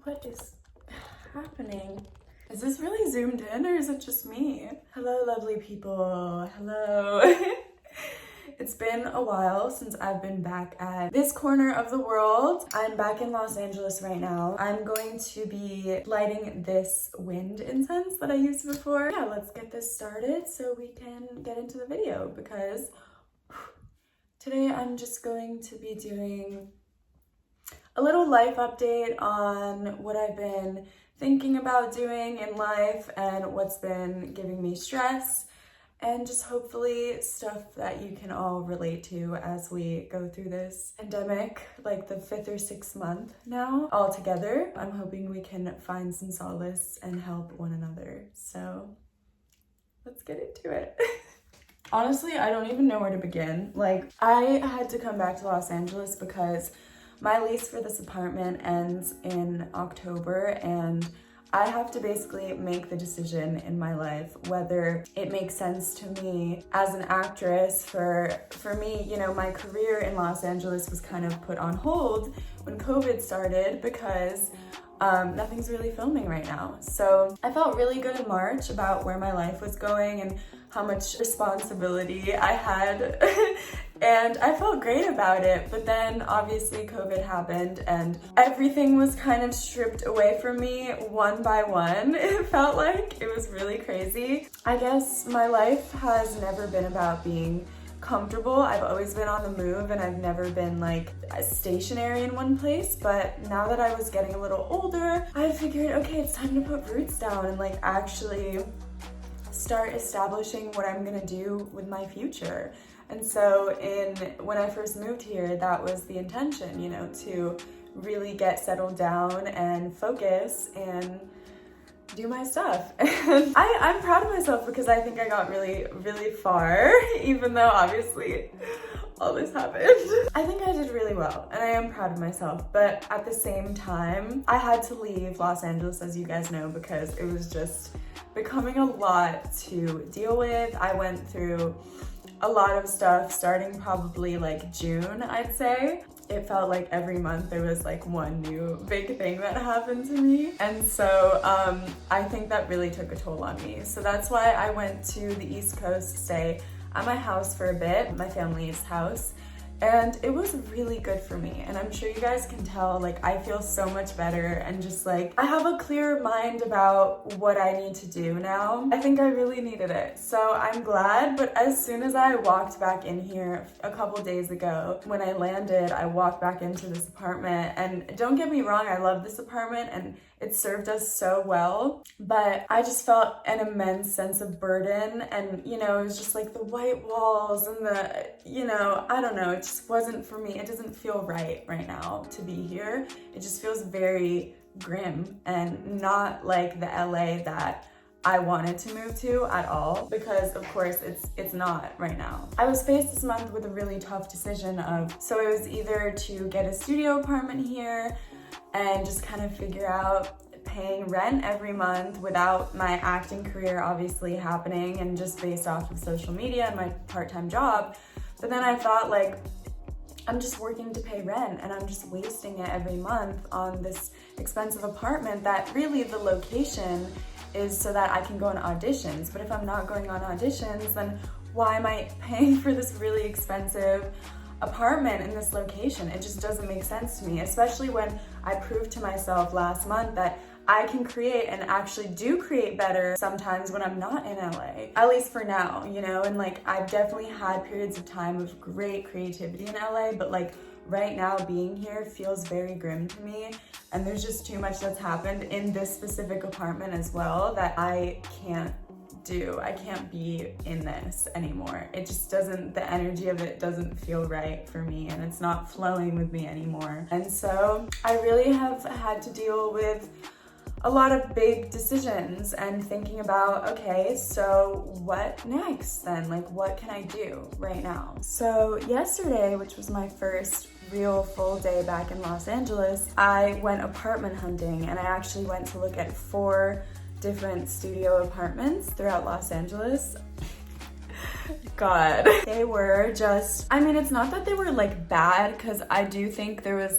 What is happening? Is this really zoomed in or is it just me? Hello, lovely people. Hello. It's been a while since I've been back at this corner of the world. I'm back in Los Angeles right now. I'm going to be lighting this wind incense that I used before. Yeah, let's get this started so we can get into the video, because today I'm just going to be doing a little life update on what I've been thinking about doing in life and what's been giving me stress, and just hopefully stuff that you can all relate to as we go through this pandemic, like the 5th or 6th month now all together. I'm hoping we can find some solace and help one another. So let's get into it. Honestly, I don't even know where to begin. Like, I had to come back to Los Angeles because my lease for this apartment ends in October, and I have to basically make the decision in my life whether it makes sense to me as an actress. For me, you know, my career in Los Angeles was kind of put on hold when COVID started because nothing's really filming right now. So I felt really good in March about where my life was going and how much responsibility I had. And I felt great about it, but then obviously COVID happened and everything was kind of stripped away from me one by one. It felt like it was really crazy. I guess my life has never been about being comfortable. I've always been on the move and I've never been like stationary in one place. But now that I was getting a little older, I figured, okay, it's time to put roots down and like actually start establishing what I'm gonna do with my future. And so when I first moved here, that was the intention, you know, to really get settled down and focus and do my stuff. And I'm proud of myself because I think I got really, really far, even though obviously all this happened. I think I did really well and I am proud of myself, but at the same time, I had to leave Los Angeles, as you guys know, because it was just becoming a lot to deal with. I went through a lot of stuff starting probably like June, I'd say. It felt like every month there was like one new big thing that happened to me. And so I think that really took a toll on me. So that's why I went to the East Coast to stay at my house for a bit, my family's house. And it was really good for me. And I'm sure you guys can tell, like, I feel so much better and just like, I have a clear mind about what I need to do now. I think I really needed it. So I'm glad, but as soon as I walked back in here a couple days ago, when I landed, I walked back into this apartment, and don't get me wrong, I love this apartment and it served us so well, but I just felt an immense sense of burden. And, you know, it was just like the white walls and the, you know, I don't know, it just wasn't for me. It doesn't feel right now to be here. It just feels very grim and not like the LA that I wanted to move to at all, because of course it's not right now. I was faced this month with a really tough decision so it was either to get a studio apartment here and just kind of figure out paying rent every month without my acting career obviously happening and just based off of social media and my part-time job. But then I thought, like, I'm just working to pay rent and I'm just wasting it every month on this expensive apartment that really the location is so that I can go on auditions. But if I'm not going on auditions, then why am I paying for this really expensive apartment in this location? It just doesn't make sense to me, especially when I proved to myself last month that I can create and actually do create better sometimes when I'm not in LA, at least for now, you know. And like, I've definitely had periods of time of great creativity in LA, but like right now being here feels very grim to me. And there's just too much that's happened in this specific apartment as well that I can't do. I can't be in this anymore. It just doesn't, the energy of it doesn't feel right for me and it's not flowing with me anymore. And so I really have had to deal with a lot of big decisions and thinking about, okay, so what next then? Like, what can I do right now? So yesterday, which was my first real full day back in Los Angeles, I went apartment hunting and I actually went to look at 4 different studio apartments throughout Los Angeles. God. They were just, I mean, it's not that they were like bad, because I do think there was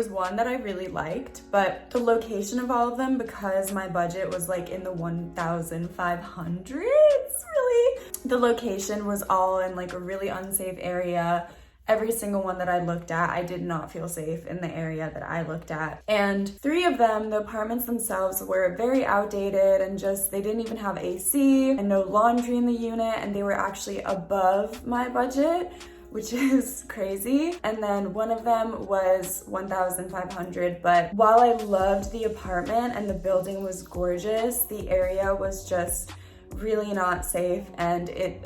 one that I really liked, but the location of all of them, because my budget was like in the 1,500s, really. The location was all in like a really unsafe area. Every single one that I looked at, I did not feel safe in the area that I looked at. And 3 of them, the apartments themselves, were very outdated and just, they didn't even have AC and no laundry in the unit, and they were actually above my budget, which is crazy. And then one of them was 1,500, but while I loved the apartment and the building was gorgeous, the area was just really not safe, and it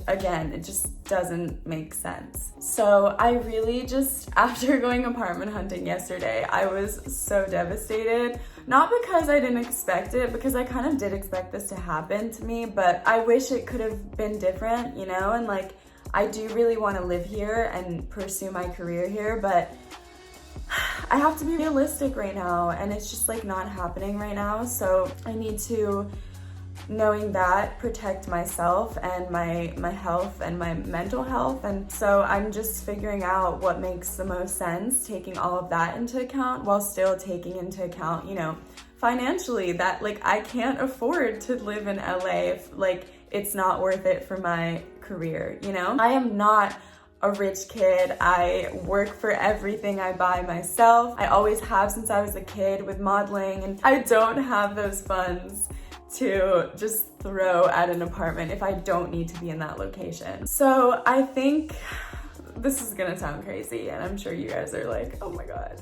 just doesn't make sense. So I really just, after going apartment hunting yesterday, I was so devastated. Not because I didn't expect it, because I kind of did expect this to happen to me, but I wish it could have been different, you know, and like, I do really want to live here and pursue my career here, but I have to be realistic right now, and it's just like not happening right now. So I need to, knowing that, protect myself and my health and my mental health. And so I'm just figuring out what makes the most sense, taking all of that into account while still taking into account, you know, financially, that like I can't afford to live in LA if like it's not worth it for my career, you know? I am not a rich kid. I work for everything I buy myself. I always have since I was a kid with modeling, and I don't have those funds to just throw at an apartment if I don't need to be in that location. So I think this is gonna sound crazy, and I'm sure you guys are like, oh my God.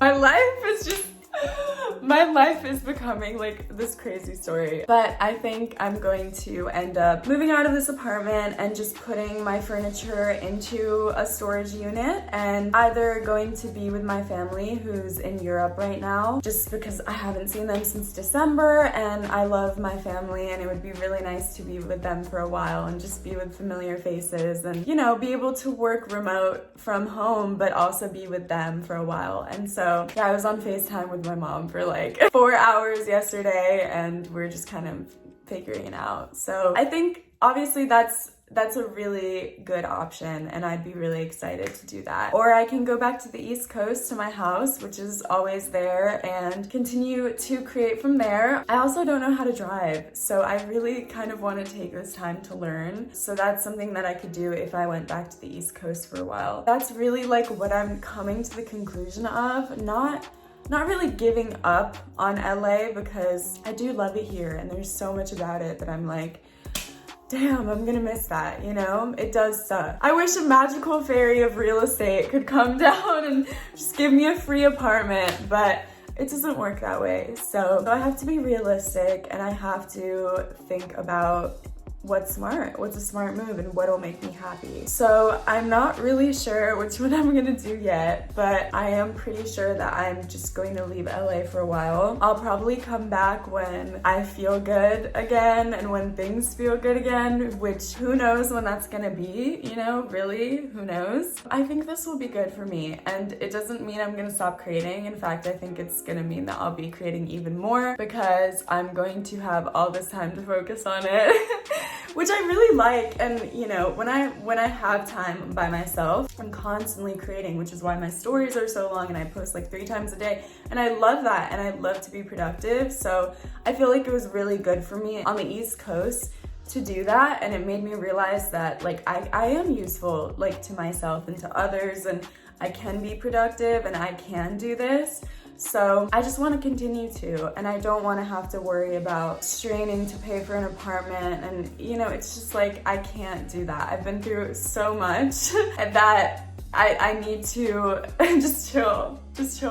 My life is becoming like this crazy story. But I think I'm going to end up moving out of this apartment and just putting my furniture into a storage unit, and either going to be with my family who's in Europe right now, just because I haven't seen them since December, and I love my family, and it would be really nice to be with them for a while and just be with familiar faces, and, you know, be able to work remote from home but also be with them for a while. And so yeah, I was on FaceTime with my mom for like 4 hours yesterday, and we're just kind of figuring it out. So I think obviously that's a really good option, and I'd be really excited to do that. Or I can go back to the East Coast to my house, which is always there, and continue to create from there. I also don't know how to drive, so I really kind of want to take this time to learn. So that's something that I could do if I went back to the East Coast for a while. That's really like what I'm coming to the conclusion of. Not really giving up on LA, because I do love it here and there's so much about it that I'm like, damn, I'm gonna miss that, you know? It does suck. I wish a magical fairy of real estate could come down and just give me a free apartment, but it doesn't work that way. So I have to be realistic, and I have to think about what's a smart move, and what'll make me happy. So I'm not really sure which one I'm gonna do yet, but I am pretty sure that I'm just going to leave LA for a while. I'll probably come back when I feel good again and when things feel good again, which who knows when that's gonna be, you know, really, who knows? I think this will be good for me, and it doesn't mean I'm gonna stop creating. In fact, I think it's gonna mean that I'll be creating even more, because I'm going to have all this time to focus on it. Which I really like. And you know, when I have time by myself, I'm constantly creating, which is why my stories are so long and I post like 3 times a day, and I love that, and I love to be productive. So I feel like it was really good for me on the East Coast to do that, and it made me realize that like I am useful, like, to myself and to others, and I can be productive and I can do this. So I just want to continue to, and I don't want to have to worry about straining to pay for an apartment, and you know, it's just like I can't do that. I've been through so much that I need to just chill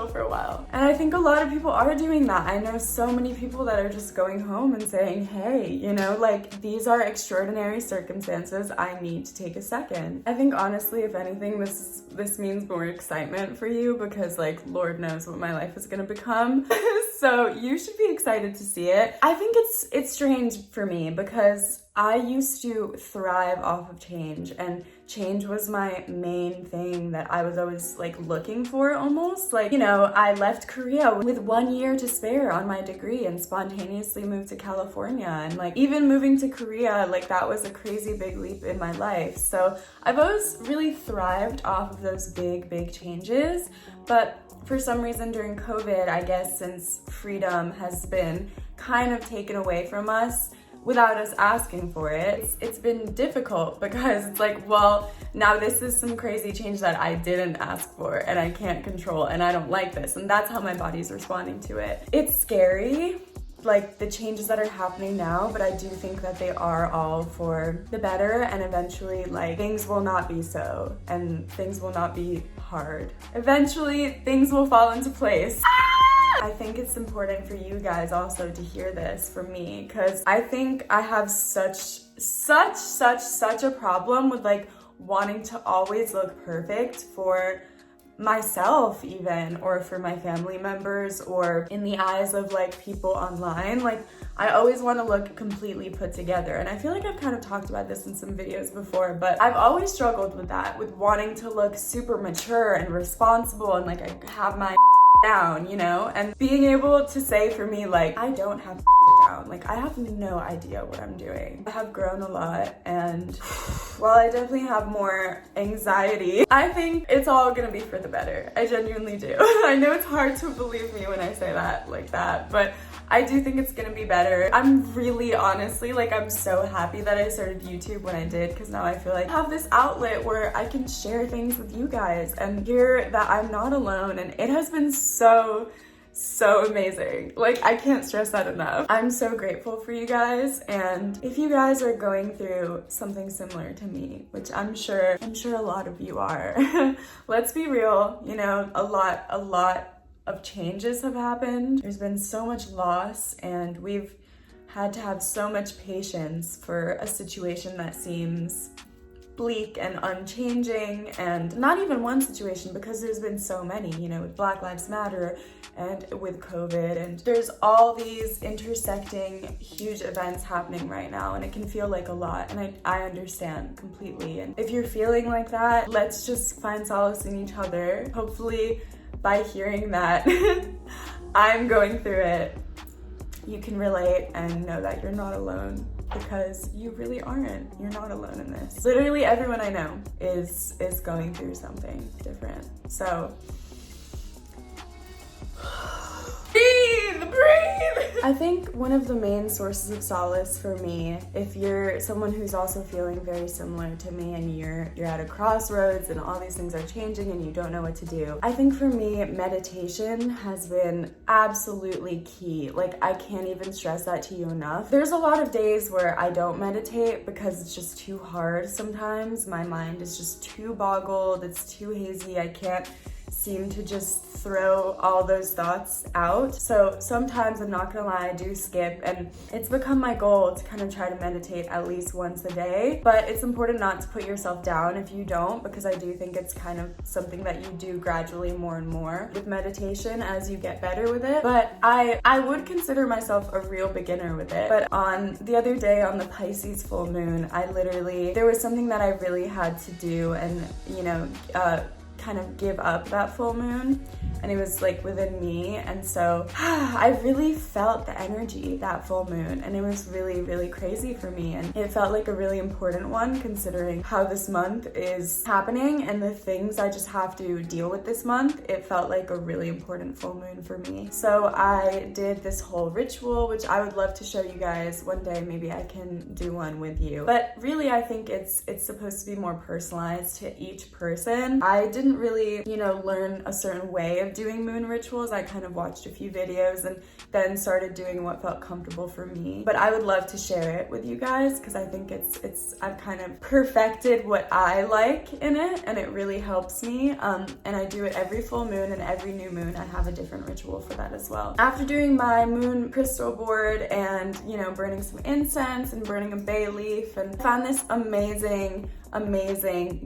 for a while. And I think a lot of people are doing that. I know so many people that are just going home and saying, hey, you know, like, these are extraordinary circumstances. I need to take a second. I think honestly, if anything, this means more excitement for you, because like, Lord knows what my life is gonna become. So you should be excited to see it. I think it's strange for me, because I used to thrive off of change, and change was my main thing that I was always like looking for almost. Like, you know, I left Korea with 1 year to spare on my degree and spontaneously moved to California. And like, even moving to Korea, like that was a crazy big leap in my life. So I've always really thrived off of those big changes. But for some reason during COVID, I guess since freedom has been kind of taken away from us without us asking for it, it's been difficult because it's like, well, now this is some crazy change that I didn't ask for and I can't control and I don't like this, and that's how my body's responding to it. It's scary, like the changes that are happening now, but I do think that they are all for the better, and eventually like things will not be so, and things will not be hard. Eventually things will fall into place. I think it's important for you guys also to hear this from me, because I think I have such a problem with like wanting to always look perfect for myself even, or for my family members, or in the eyes of like people online. Like I always want to look completely put together, and I feel like I've kind of talked about this in some videos before, but I've always struggled with that, with wanting to look super mature and responsible and like I have my down, you know, and being able to say for me, like, I don't have down, like I have no idea what I'm doing. I have grown a lot, and while I definitely have more anxiety, I think it's all gonna be for the better. I genuinely do. I know it's hard to believe me when I say that like that, but I do think it's gonna be better. I'm really honestly, like, I'm so happy that I started YouTube when I did, because now I feel like I have this outlet where I can share things with you guys and hear that I'm not alone, and it has been so amazing. Like, I can't stress that enough. I'm so grateful for you guys, and if you guys are going through something similar to me, which I'm sure a lot of you are, let's be real, you know, a lot of changes have happened. There's been so much loss, and we've had to have so much patience for a situation that seems bleak and unchanging, and not even one situation, because there's been so many, you know, with Black Lives Matter and with COVID, and there's all these intersecting huge events happening right now, and it can feel like a lot, and I understand completely. And if you're feeling like that, let's just find solace in each other. Hopefully by hearing that I'm going through it, you can relate and know that you're not alone, because you really aren't. You're not alone in this. Literally everyone I know is going through something different. So breathe. I think one of the main sources of solace for me, if you're someone who's also feeling very similar to me, and you're at a crossroads and all these things are changing and you don't know what to do, I think for me, meditation has been absolutely key. Like, I can't even stress that to you enough. There's a lot of days where I don't meditate because it's just too hard sometimes. My mind is just too boggled, it's too hazy, I can't seem to just throw all those thoughts out. So sometimes, I'm not gonna lie, I do skip, and it's become my goal to kind of try to meditate at least once a day. But it's important not to put yourself down if you don't, because I do think it's kind of something that you do gradually more and more with meditation as you get better with it. But I would consider myself a real beginner with it. But on the other day, on the Pisces full moon, there was something that I really had to do, and you know, kind of give up that full moon, and it was like within me, and so I really felt the energy that full moon, and it was really crazy for me, and it felt like a really important one considering how this month is happening and the things I just have to deal with this month. It felt like a really important full moon for me. So I did this whole ritual, which I would love to show you guys one day. Maybe I can do one with you, but really I think it's supposed to be more personalized to each person. I didn't really, you know, learn a certain way of doing moon rituals. I kind of watched a few videos and then started doing what felt comfortable for me. But I would love to share it with you guys, because I think I've kind of perfected what I like in it, and it really helps me. And I do it every full moon, and every new moon I have a different ritual for that as well. After doing my moon crystal board and, you know, burning some incense and burning a bay leaf, and found this amazing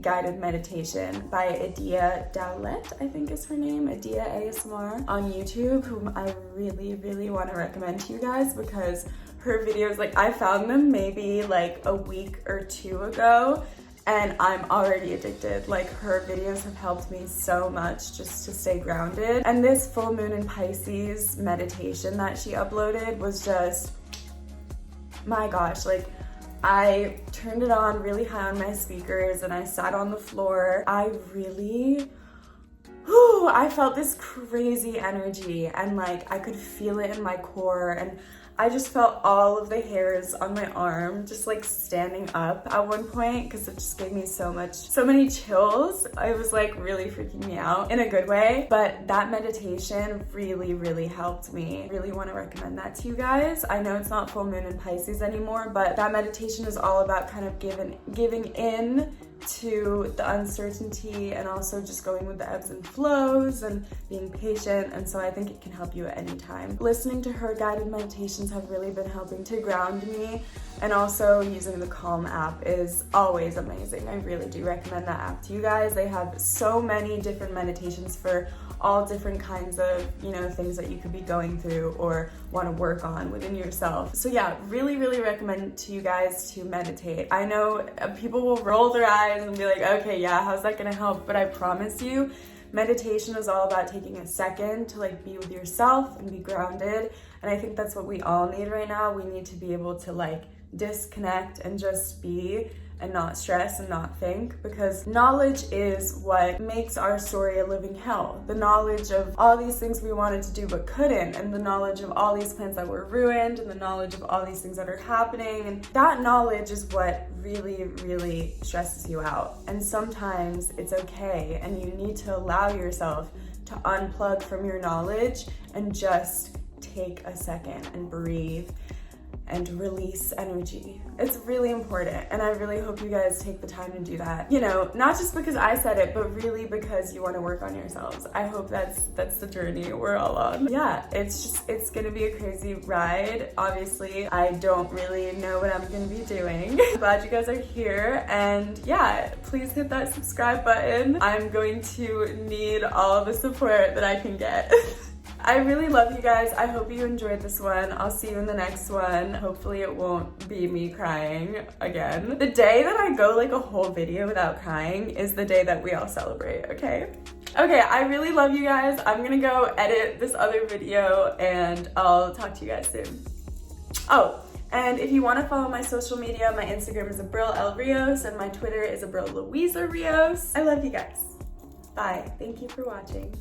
guided meditation by Adia Dowlett, I think is her name, Adia ASMR on YouTube, whom I really want to recommend to you guys, because her videos, like, I found them maybe like a week or two ago, and I'm already addicted. Like, her videos have helped me so much just to stay grounded. And this full moon in Pisces meditation that she uploaded was just, my gosh, like, I turned it on really high on my speakers and I sat on the floor. I felt this crazy energy, and like I could feel it in my core, and I just felt all of the hairs on my arm just like standing up at one point because it just gave me so many chills. It was like really freaking me out in a good way. But that meditation really helped me. Really want to recommend that to you guys. I know it's not full moon in Pisces anymore, but that meditation is all about kind of giving in to the uncertainty and also just going with the ebbs and flows and being patient. And so I think it can help you at any time. Listening to her guided meditations have really been helping to ground me, and also using the Calm app is always amazing. I really do recommend that app to you guys. They have so many different meditations for all different kinds of, you know, things that you could be going through or want to work on within yourself. So yeah, really recommend to you guys to meditate. I know people will roll their eyes and be like, okay, yeah, how's that gonna help? But I promise you, meditation is all about taking a second to like be with yourself and be grounded. And I think that's what we all need right now. We need to be able to like disconnect and just be, and not stress and not think, because knowledge is what makes our story a living hell. The knowledge of all these things we wanted to do but couldn't, and the knowledge of all these plans that were ruined, and the knowledge of all these things that are happening, and that knowledge is what really stresses you out. And sometimes it's okay, and you need to allow yourself to unplug from your knowledge and just take a second and breathe and release energy. It's really important, and I really hope you guys take the time to do that. You know, not just because I said it, but really because you want to work on yourselves. I hope that's the journey we're all on. Yeah, it's gonna be a crazy ride. Obviously, I don't really know what I'm gonna be doing. Glad you guys are here, and yeah, please hit that subscribe button. I'm going to need all the support that I can get. I really love you guys. I hope you enjoyed this one. I'll see you in the next one. Hopefully it won't be me crying again. The day that I go like a whole video without crying is the day that we all celebrate, okay? Okay, I really love you guys. I'm gonna go edit this other video and I'll talk to you guys soon. Oh, and if you want to follow my social media, my Instagram is Abril L. Rios and my Twitter is Abril Louisa Rios. I love you guys. Bye. Thank you for watching.